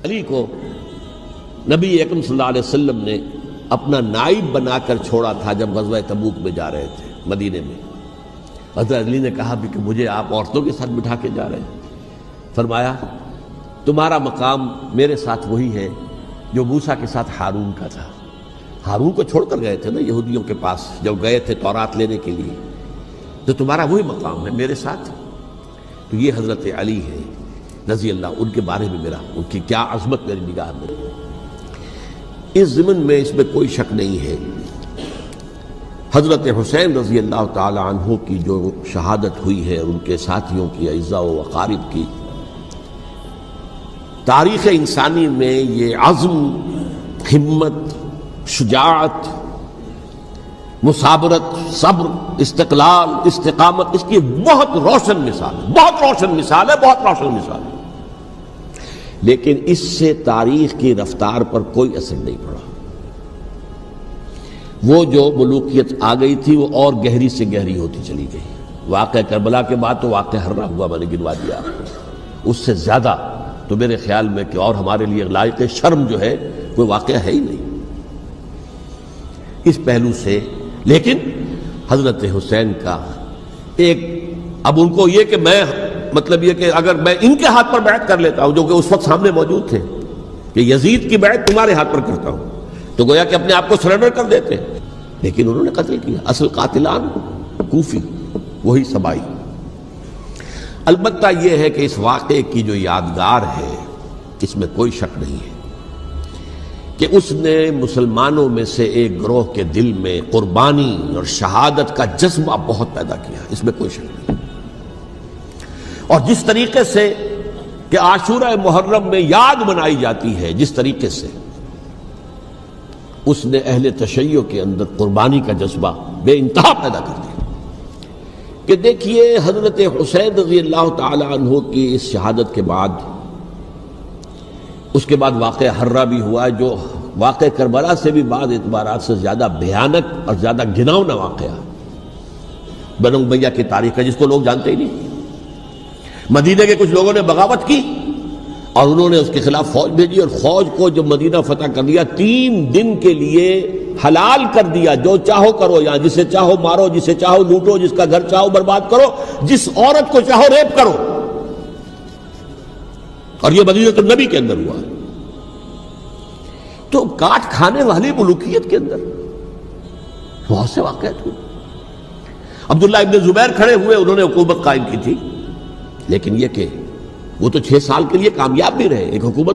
علی کو نبی اکرم صلی اللہ علیہ وسلم نے اپنا نائب بنا کر چھوڑا تھا جب غزوہ تبوک میں جا رہے تھے مدینے میں۔ حضرت علی نے کہا بھی کہ مجھے آپ عورتوں کے ساتھ بٹھا کے جا رہے ہیں۔ فرمایا تمہارا مقام میرے ساتھ وہی ہے جو موسیٰ کے ساتھ ہارون کا تھا۔ ہارون کو چھوڑ کر گئے تھے نا یہودیوں کے پاس جب گئے تھے تورات لینے کے لیے، تو تمہارا وہی مقام ہے میرے ساتھ۔ تو یہ حضرت علی ہے رضی اللہ، ان کے بارے میں ان کی کیا عظمت میری نگاہ میں۔ اس ضمن میں اس میں کوئی شک نہیں ہے، حضرت حسین رضی اللہ تعالی عنہ کی جو شہادت ہوئی ہے اور ان کے ساتھیوں کی اعزاء و اقارب کی، تاریخ انسانی میں یہ عزم، ہمت، شجاعت، مثابرت، صبر، استقلال، استقامت، اس کی بہت روشن مثال ہے، بہت روشن مثال ہے، بہت روشن مثال ہے۔ لیکن اس سے تاریخ کی رفتار پر کوئی اثر نہیں پڑا۔ وہ جو ملوکیت آ گئی تھی وہ اور گہری سے گہری ہوتی چلی گئی۔ واقعہ کربلا کے بعد تو واقعہ ہررا ہوا میں نے گنوا دیا آپ کو، اس سے زیادہ تو میرے خیال میں کہ اور ہمارے لیے لائق شرم جو ہے کوئی واقعہ ہے ہی نہیں اس پہلو سے۔ لیکن حضرت حسین کا ایک، اب ان کو یہ کہ میں مطلب یہ کہ اگر میں ان کے ہاتھ پر بیعت کر لیتا ہوں جو کہ اس وقت سامنے موجود تھے کہ یزید کی بیعت تمہارے ہاتھ پر کرتا ہوں، تو گویا کہ اپنے آپ کو سرنڈر کر دیتے، لیکن انہوں نے قتل کیا۔ اصل قاتلان کوفی، وہی سبائی۔ البتہ یہ ہے کہ اس واقعے کی جو یادگار ہے اس میں کوئی شک نہیں ہے کہ اس نے مسلمانوں میں سے ایک گروہ کے دل میں قربانی اور شہادت کا جذبہ بہت پیدا کیا، اس میں کوئی شک نہیں۔ اور جس طریقے سے کہ عاشورہ محرم میں یاد منائی جاتی ہے، جس طریقے سے اس نے اہل تشیع کے اندر قربانی کا جذبہ بے انتہا پیدا کر دیا کہ دیکھیے حضرت حسین رضی اللہ تعالی عنہ کی اس شہادت کے بعد، اس کے بعد واقعہ ہررا بھی ہوا جو واقعہ کربلا سے بھی بعض اعتبارات سے زیادہ بھیانک اور زیادہ گھناؤنا واقعہ بنو امیہ کی تاریخ ہے، جس کو لوگ جانتے ہی نہیں۔ مدینہ کے کچھ لوگوں نے بغاوت کی اور انہوں نے اس کے خلاف فوج بھیجی، اور فوج کو جب مدینہ فتح کر دیا 3 دن کے لیے حلال کر دیا، جو چاہو کرو، یہاں جسے چاہو مارو، جسے چاہو لوٹو، جس کا گھر چاہو برباد کرو، جس عورت کو چاہو ریپ کرو۔ اور یہ مدینہ النبی کے اندر ہوا۔ تو کاٹ کھانے والی ملوکیت کے اندر بہت سے واقعات ہوئے۔ عبداللہ ابن زبیر کھڑے ہوئے، انہوں نے حکومت قائم کی تھی، لیکن یہ کہ وہ تو 6 سال کے لیے کامیاب بھی رہے، ایک حکومت